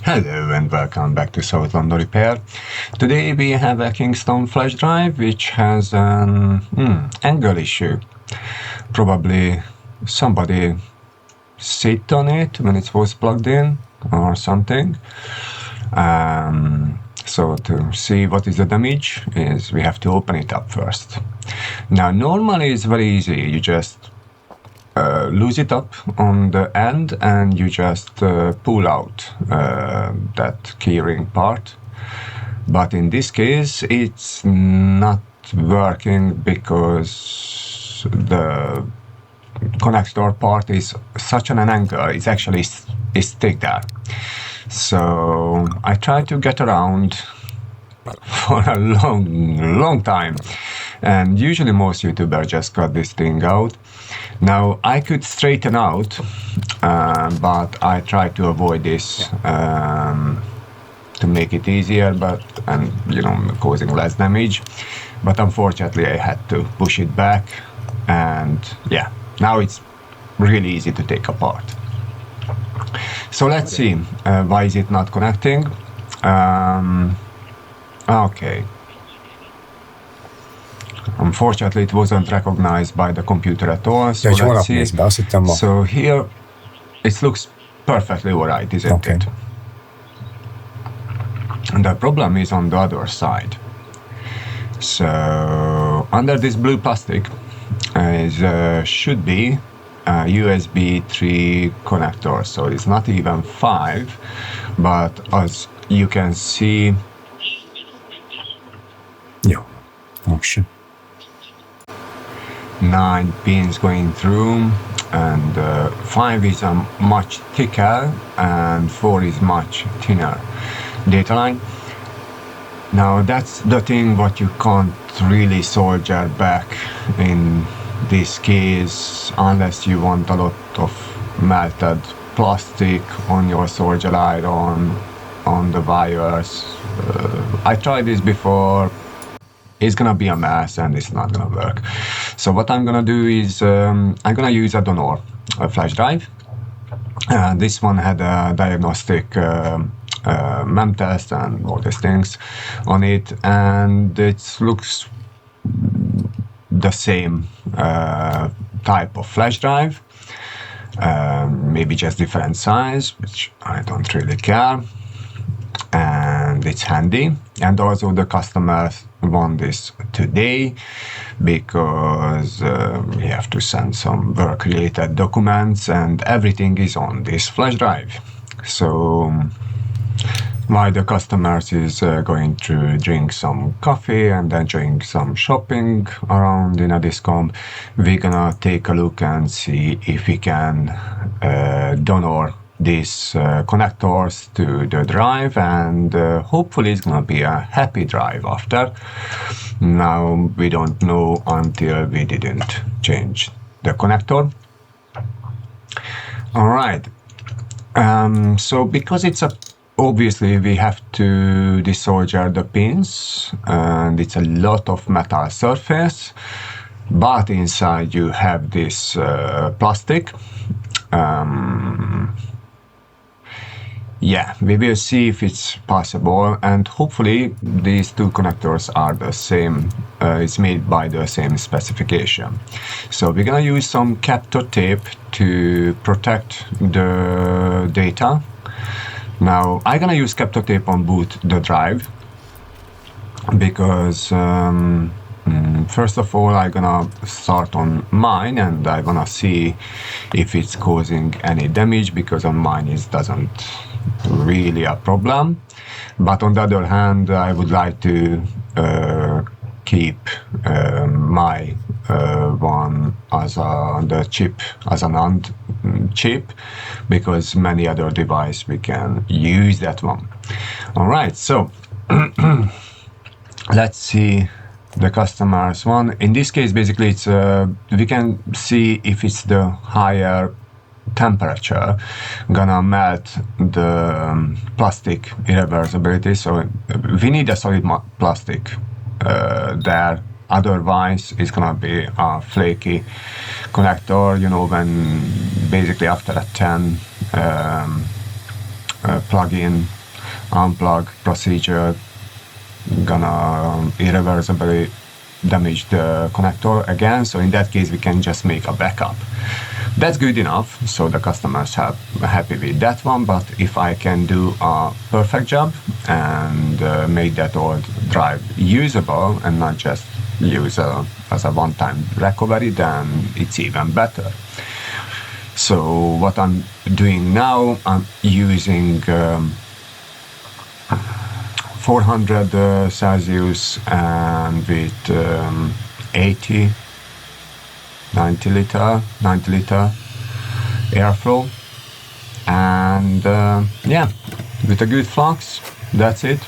Hello and welcome back to South London Repair. Today we have a Kingston flash drive which has an angle issue. Probably somebody sit on it when it was plugged in or something. So to see what is the damage is we have to open it up first. Now normally it's very easy, you just loose it up on the end and you just pull out that keyring part. But in this case it's not working because the connector part is such an angle, it's actually stick there. So I tried to get around for a long time, and usually most YouTubers just cut this thing out. Now I could straighten out, but I tried to avoid this to make it easier, and causing less damage. But unfortunately I had to push it back, and yeah, now it's really easy to take apart. So let's see, why is it not connecting? Okay. Unfortunately, it wasn't recognized by the computer at all. So let's see. So here, it looks perfectly alright, isn't it? And the problem is on the other side. So under this blue plastic should be a USB 3 connector. So it's not even 5, but as you can see, 9 pins going through, and 5 is much thicker and 4 is much thinner data line. Now that's the thing what you can't really solder back in this case unless you want a lot of melted plastic on your solder iron, on the wires. I tried this before. It's gonna be a mess and it's not gonna work. So what I'm gonna do is I'm gonna use a donor flash drive. This one had a diagnostic mem test and all these things on it, and it looks the same type of flash drive, maybe just different size, which I don't really care. And it's handy, and also the customers want this today because we have to send some work related documents and everything is on this flash drive. So while the customers is going to drink some coffee and then doing some shopping around in a discount, we're gonna take a look and see if we can donor these connectors to the drive, and hopefully it's gonna be a happy drive after. Now we don't know until we didn't change the connector. All right, so because it's obviously we have to desolder the pins and it's a lot of metal surface, but inside you have this plastic. Yeah, we will see if it's possible, and hopefully these two connectors are the same, it's made by the same specification. So we're gonna use some captor tape to protect the data. Now I'm gonna use captor tape on boot the drive because first of all I'm gonna start on mine and I'm gonna see if it's causing any damage, because on mine it doesn't really a problem. But on the other hand, I would like to keep my one as the chip as an AND chip, because many other device we can use that one. All right, so let's see the customer's one. In this case, basically it's we can see if it's the higher temperature gonna melt the plastic irreversibility. So we need a solid plastic there, otherwise it's gonna be a flaky connector, you know, when basically after a 10 plug-in unplug procedure gonna irreversibly damage the connector again. So in that case, we can just make a backup. That's good enough, so the customers are happy with that one. But if I can do a perfect job and make that old drive usable and not just use as a one-time recovery, then it's even better. So what I'm doing now, I'm using 400 Celsius and with 80, 90 liter airflow, and yeah, with a good flux. That's it.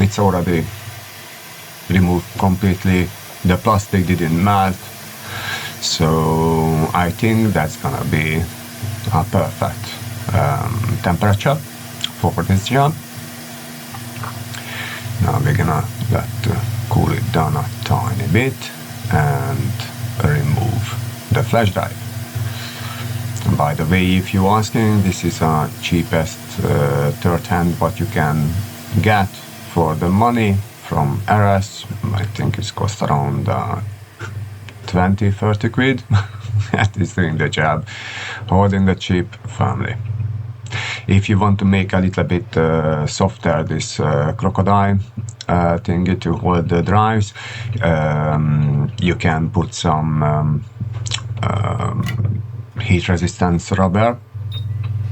It's already removed completely. The plastic didn't melt, so I think that's gonna be a perfect temperature for this job. Now we're gonna let cool it down a tiny bit and remove the flash drive. And by the way, if you're asking, this is our cheapest third hand what you can get for the money from RS. I think it's cost around 20-30 quid. That is doing the job, holding the chip firmly. If you want to make a little bit softer this crocodile thingy to hold the drives, you can put some heat resistance rubber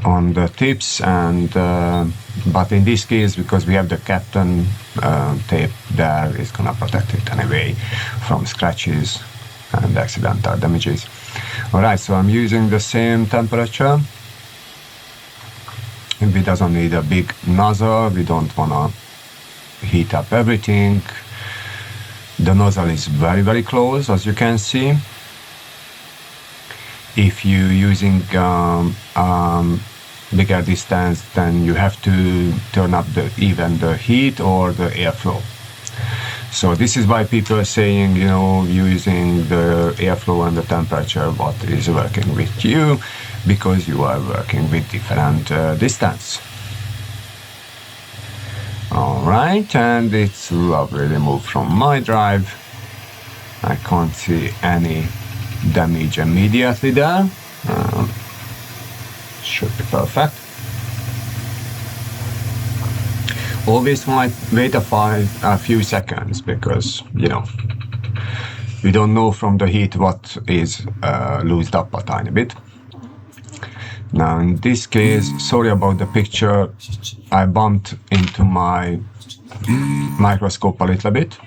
on the tips, and but in this case, because we have the Captain tape there, it's gonna protect it anyway from scratches and accidental damages. Alright, so I'm using the same temperature. We doesn't need a big nozzle, we don't wanna heat up everything. The nozzle is very close, as you can see. If you're using bigger distance, then you have to turn up even the heat or the airflow. So this is why people are saying, you know, using the airflow and the temperature, what is working with you, because you are working with different distance. Alright, and it's lovely removed from my drive. I can't see any damage immediately there. Should be perfect. Always wait a few seconds, because, you know, we don't know from the heat what is loosed up a tiny bit. Now in this case, sorry about the picture, I bumped into my microscope a little bit,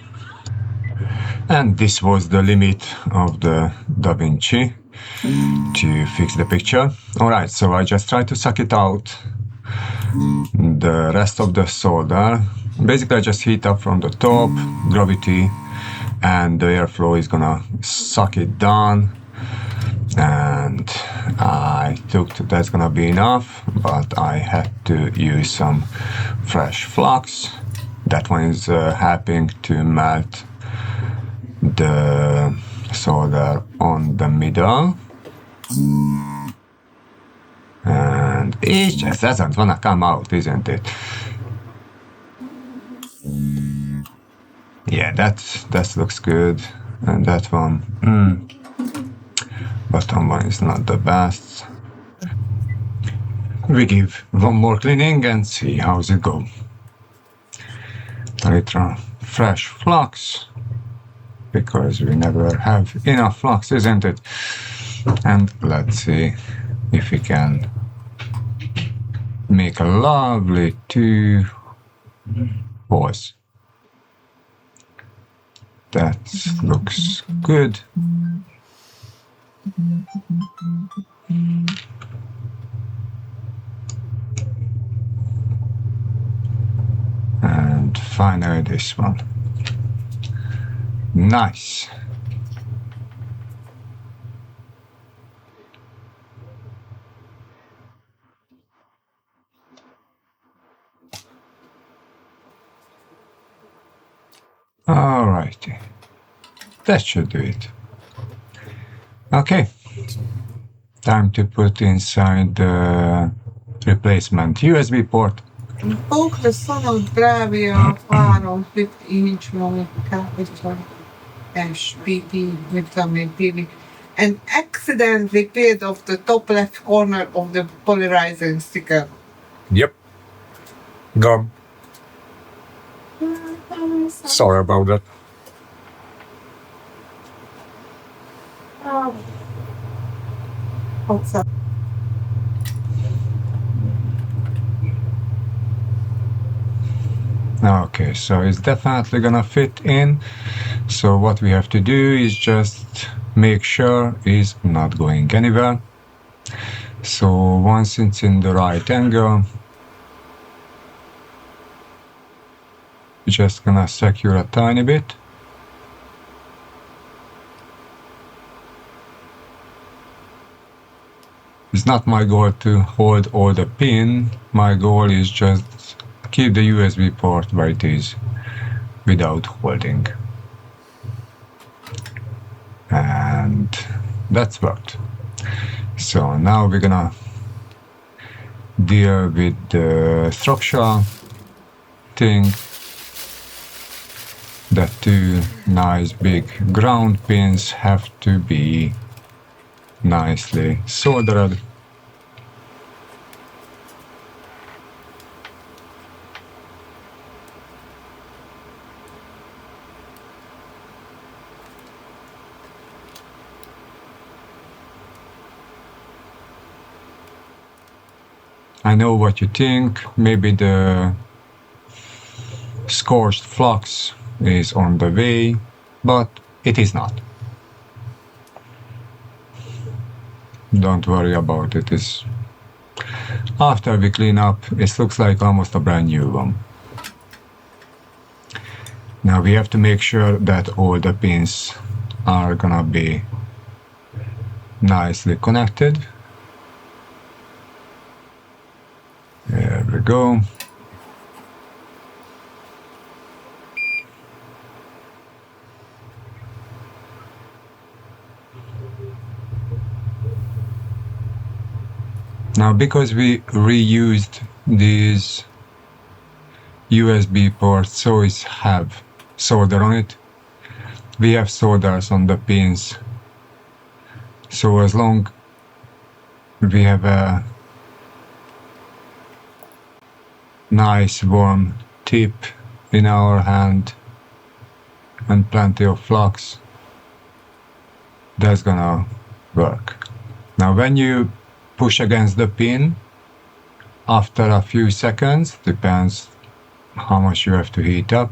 and this was the limit of the DaVinci to fix the picture. Alright, so I just tried to suck it out, the rest of the solder. Basically I just heat up from the top, gravity, and the airflow is gonna suck it down, and I thought that's gonna be enough, but I had to use some fresh flux. That one is helping to melt the solder on the middle, and it just doesn't wanna come out, isn't it? Yeah, that looks good, and that one, bottom one is not the best. We give one more cleaning and see how's it go. A little fresh flux, because we never have enough flux, isn't it? And let's see if we can make a lovely 2 holes. That looks good. And finally this one. Nice. Alrighty. That should do it. Okay. Time to put inside the replacement USB port. Comunque sono bravi a fare un 50-inch capital HPD vitamin PV and accidentally peeled off the top left corner of the polarizing sticker. Yep. Gone. Sorry about that. What's up? Okay, so it's definitely gonna fit in. So what we have to do is just make sure it's not going anywhere. So once it's in the right angle, we're just gonna secure a tiny bit. It's not my goal to hold all the pin. My goal is just keep the USB port where it is without holding. And that's worked. So now we're gonna deal with the structure thing. The two nice big ground pins have to be nicely soldered. I know what you think, maybe the scorched flux is on the way, but it is not. Don't worry about it. After we clean up, it looks like almost a brand new one. Now we have to make sure that all the pins are gonna be nicely connected. There we go. Now, because we reused these USB ports, so it have solder on it, we have solders on the pins. So as long we have a nice warm tip in our hand and plenty of flux, that's gonna work. Now when you push against the pin, after a few seconds, depends how much you have to heat up,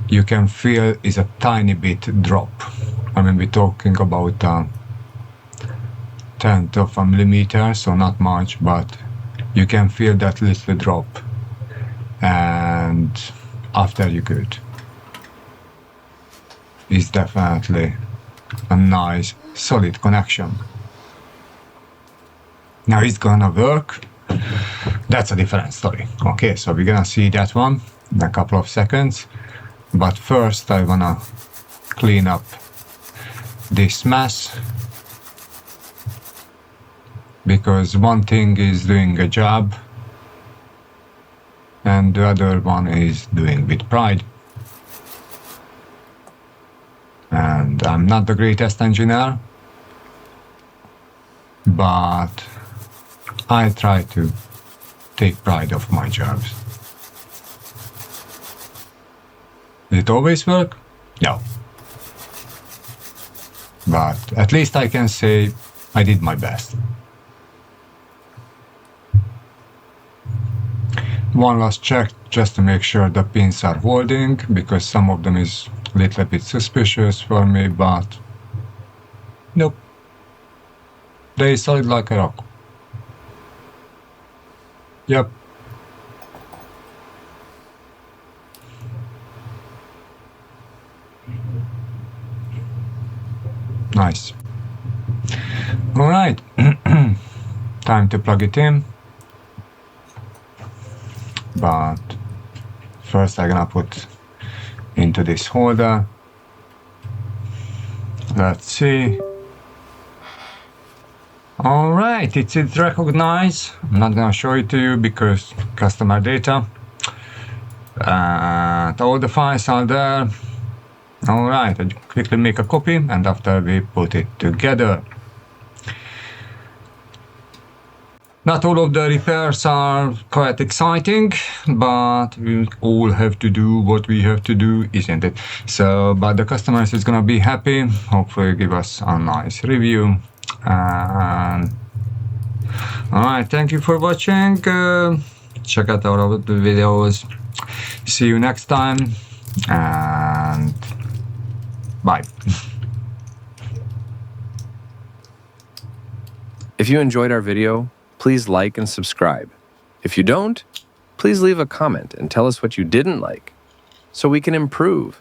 you can feel is a tiny bit drop. I mean, we're talking about a tenth of a millimeter, so not much, but you can feel that little drop, and after you're good. It's definitely a nice solid connection. Now it's gonna work. That's a different story. Okay, so we're gonna see that one in a couple of seconds, but first I wanna clean up this mess, because one thing is doing a job and the other one is doing with pride. And I'm not the greatest engineer, but I try to take pride of my jobs. Did it always work? No. But at least I can say I did my best. One last check just to make sure the pins are holding, because some of them is a little bit suspicious for me, but nope. They solid like a rock. Yep. Nice. All right. Time to plug it in. But first I'm gonna put into this holder. Let's see. All right, it's recognized. I'm not gonna show it to you because customer data. All the files are there. All right, I quickly make a copy and after we put it together. Not all of the repairs are quite exciting, but we all have to do what we have to do, isn't it? So, but the customers is gonna be happy, hopefully give us a nice review. And all right, thank you for watching. Check out our other videos. See you next time, and bye. If you enjoyed our video, please like and subscribe. If you don't, please leave a comment and tell us what you didn't like so we can improve.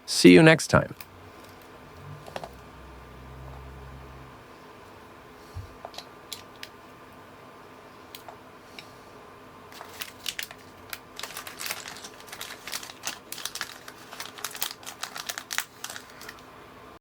See you next time.